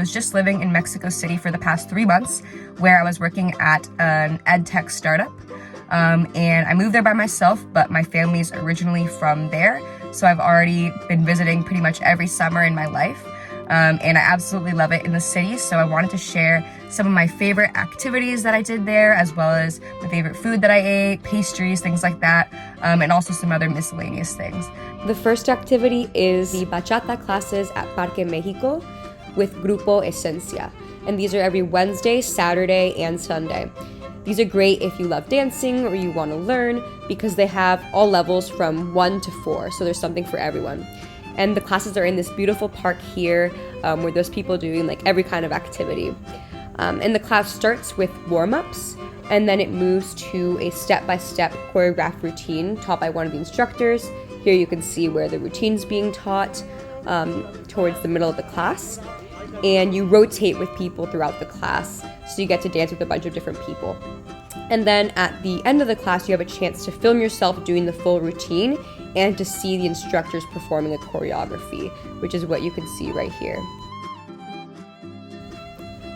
was just living in Mexico City for the past 3 months, where I was working at an ed tech startup. And I moved there by myself, but my family's originally from there, so I've already been visiting pretty much every summer in my life. And I absolutely love it in the city, so I wanted to share some of my favorite activities that I did there, as well as my favorite food that I ate, pastries, things like that, and also some other miscellaneous things. The first activity is the bachata classes at Parque Mexico with Grupo Esencia, and these are every Wednesday, Saturday, and Sunday. These are great if you love dancing or you want to learn, because they have all levels from 1 to 4, so there's something for everyone. And the classes are in this beautiful park here, where there's people doing like every kind of activity. And the class starts with warm-ups, and then it moves to a step-by-step choreographed routine taught by one of the instructors. Here you can see where the routine's being taught towards the middle of the class. And you rotate with people throughout the class, so you get to dance with a bunch of different people. And then at the end of the class, you have a chance to film yourself doing the full routine and to see the instructors performing a choreography, which is what you can see right here.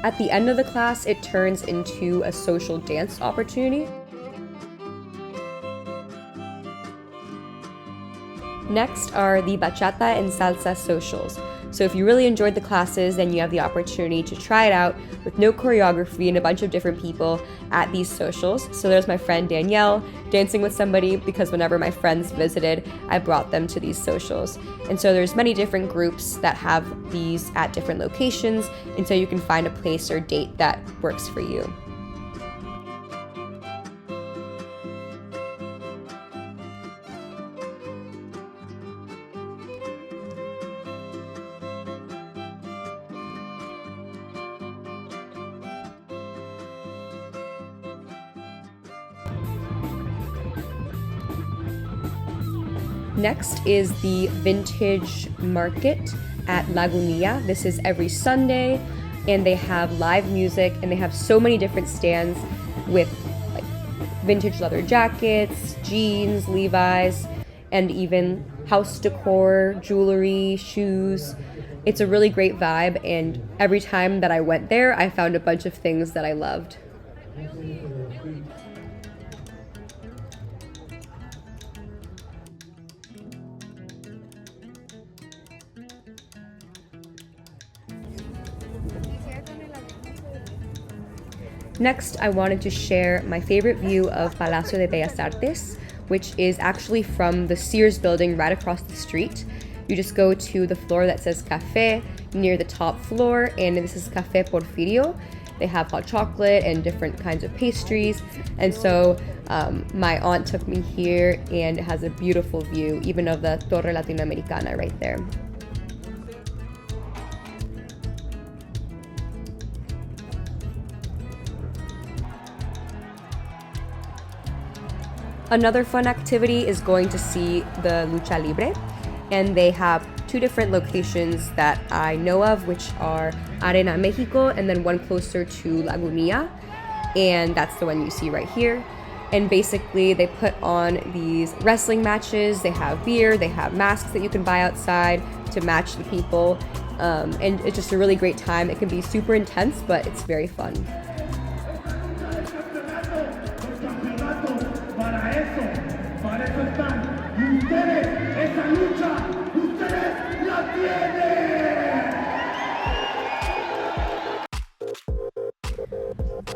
At the end of the class, it turns into a social dance opportunity. Next are the bachata and salsa socials. So if you really enjoyed the classes, then you have the opportunity to try it out with no choreography and a bunch of different people at these socials. So there's my friend Danielle dancing with somebody, because whenever my friends visited, I brought them to these socials. And so there's many different groups that have these at different locations, and so you can find a place or date that works for you. Next is the vintage market at Lagunilla. This is every Sunday, and they have live music, and they have so many different stands with like vintage leather jackets, jeans, Levi's, and even house decor, jewelry, shoes. It's a really great vibe, and every time that I went there, I found a bunch of things that I loved. Next, I wanted to share my favorite view of Palacio de Bellas Artes, which is actually from the Sears building right across the street. You just go to the floor that says Café near the top floor, and this is Café Porfirio. They have hot chocolate and different kinds of pastries, and so my aunt took me here, and it has a beautiful view, even of the Torre Latinoamericana right there. Another fun activity is going to see the Lucha Libre, and they have 2 different locations that I know of, which are Arena Mexico and then one closer to Lagunilla, and that's the one you see right here. And basically they put on these wrestling matches, they have beer, they have masks that you can buy outside to match the people, and it's just a really great time. It can be super intense, but it's very fun.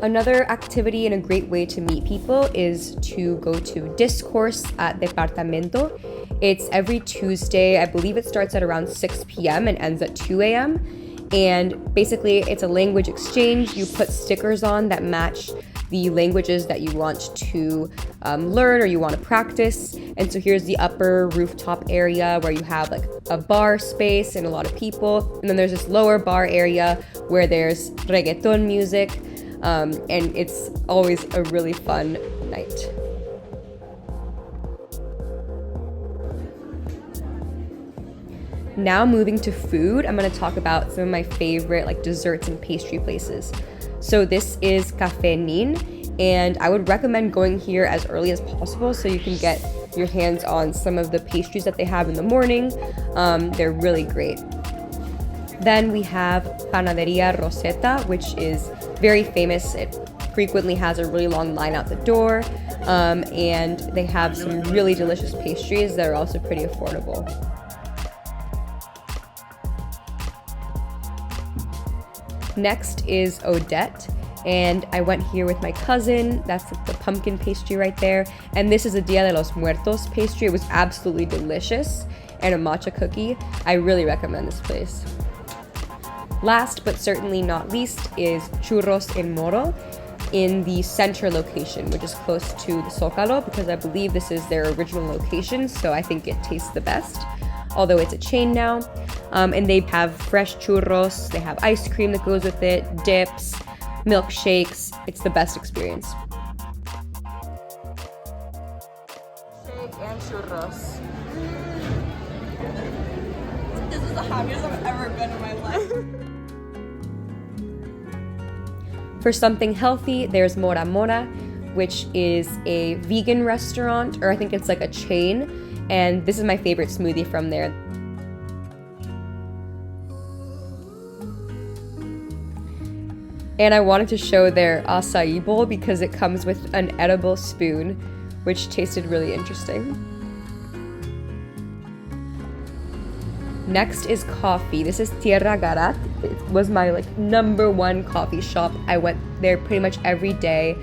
Another activity and a great way to meet people is to go to Discourse at Departamento. It's every Tuesday. I believe it starts at around 6 p.m. and ends at 2 a.m. And basically, it's a language exchange. You put stickers on that match the languages that you want to learn or you want to practice. And so here's the upper rooftop area where you have like a bar space and a lot of people. And then there's this lower bar area where there's reggaeton music. And it's always a really fun night. Now moving to food, I'm going to talk about some of my favorite like desserts and pastry places. So this is Café Nin, and I would recommend going here as early as possible so you can get your hands on some of the pastries that they have in the morning. They're really great. Then we have Panaderia Rosetta, which is very famous. It frequently has a really long line out the door, and they have some really delicious pastries that are also pretty affordable. Next is Odette, and I went here with my cousin. That's the pumpkin pastry right there, and this is a Dia de los Muertos pastry. It was absolutely delicious, and a matcha cookie. I really recommend this place. Last but certainly not least is Churros en Moro in the center location, which is close to the Zócalo, because I believe this is their original location, so I think it tastes the best, although it's a chain now. And they have fresh churros, they have ice cream that goes with it, dips, milkshakes. It's the best experience. Shake and churros. This is the happiest I've ever been in my life. For something healthy, there's Mora Mora, which is a vegan restaurant, or I think it's like a chain, and this is my favorite smoothie from there. And I wanted to show their acai bowl because it comes with an edible spoon, which tasted really interesting. Next is coffee. This is Tierra Garat. It was my number one coffee shop. I went there pretty much every day.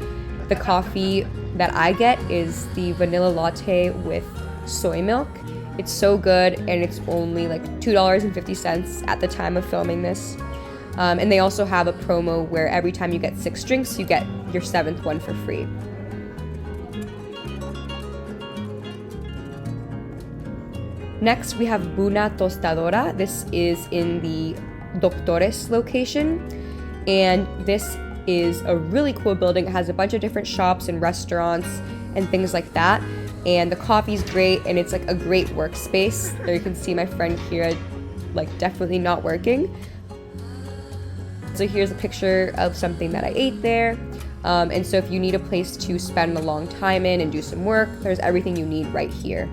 The coffee that I get is the vanilla latte with soy milk. It's so good, and it's only $2.50 at the time of filming this. And they also have a promo where every time you get 6 drinks, you get your 7th one for free. Next, we have Buna Tostadora. This is in the Doctores location, and this is a really cool building. It has a bunch of different shops and restaurants and things like that, and the coffee's great, and it's a great workspace. There you can see my friend here, definitely not working. So here's a picture of something that I ate there. And so if you need a place to spend a long time in and do some work, there's everything you need right here.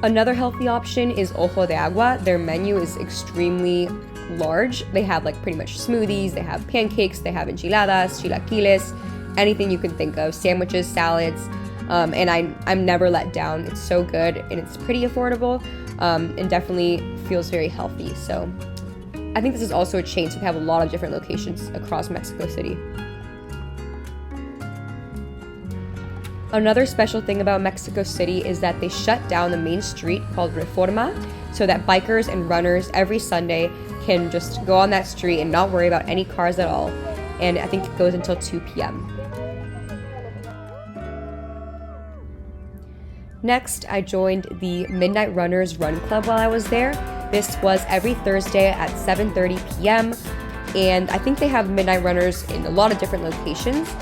Another healthy option is Ojo de Agua. Their menu is extremely large. They have pretty much smoothies, they have pancakes, they have enchiladas, chilaquiles, anything you can think of, sandwiches, salads, and I'm never let down. It's so good, and it's pretty affordable, and definitely feels very healthy. So I think this is also a chain, so they have a lot of different locations across Mexico City. Another special thing about Mexico City is that they shut down the main street called Reforma, so that bikers and runners every Sunday can just go on that street and not worry about any cars at all. And I think it goes until 2 p.m. Next, I joined the Midnight Runners Run Club while I was there. This was every Thursday at 7:30 p.m. And I think they have Midnight Runners in a lot of different locations.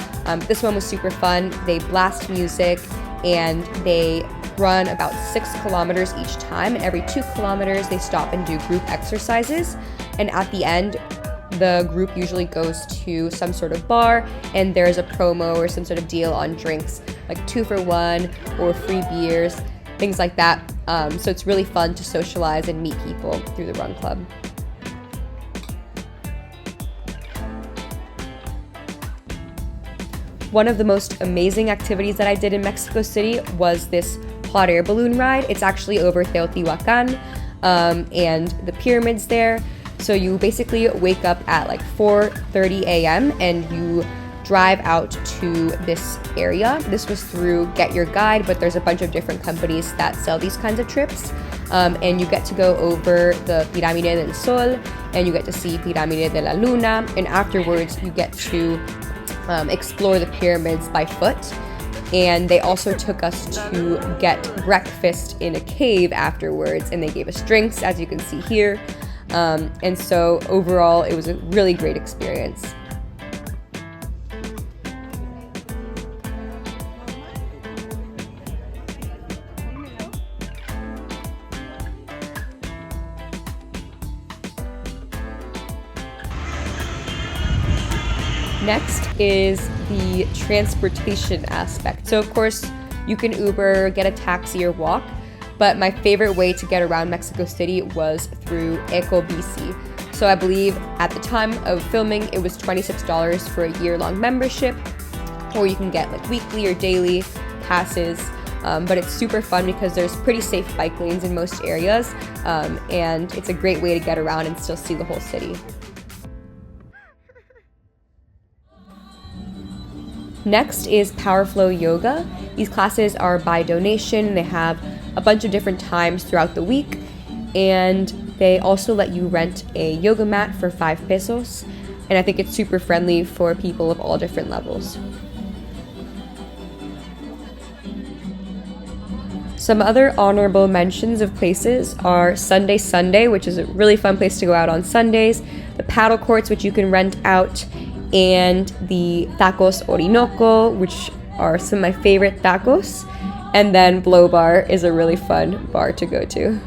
This one was super fun. They blast music, and they run about 6 kilometers each time. And every 2 kilometers, they stop and do group exercises. And at the end, the group usually goes to some sort of bar, and there's a promo or some sort of deal on drinks, 2 for 1 or free beers, things like that. So it's really fun to socialize and meet people through the run club. One of the most amazing activities that I did in Mexico City was this hot air balloon ride. It's actually over Teotihuacan and the pyramids there. So you basically wake up at 4:30 a.m. and you drive out to this area. This was through Get Your Guide, but there's a bunch of different companies that sell these kinds of trips. And you get to go over the Pirámide del Sol, and you get to see Pirámide de la Luna, and afterwards you get to explore the pyramids by foot. And they also took us to get breakfast in a cave afterwards, and they gave us drinks, as you can see here. And so overall, it was a really great experience. Next is the transportation aspect. So of course, you can Uber, get a taxi, or walk, but my favorite way to get around Mexico City was through EcoBC. So I believe at the time of filming, it was $26 for a year-long membership, or you can get like weekly or daily passes. But it's super fun because there's pretty safe bike lanes in most areas, and it's a great way to get around and still see the whole city. Next is Power Flow Yoga. These classes are by donation. They have a bunch of different times throughout the week, and they also let you rent a yoga mat for 5 pesos, and I think it's super friendly for people of all different levels. Some other honorable mentions of places are Sunday, which is a really fun place to go out on Sundays, the paddle courts, which you can rent out, and the Tacos Orinoco, which are some of my favorite tacos, and then Blow Bar is a really fun bar to go to.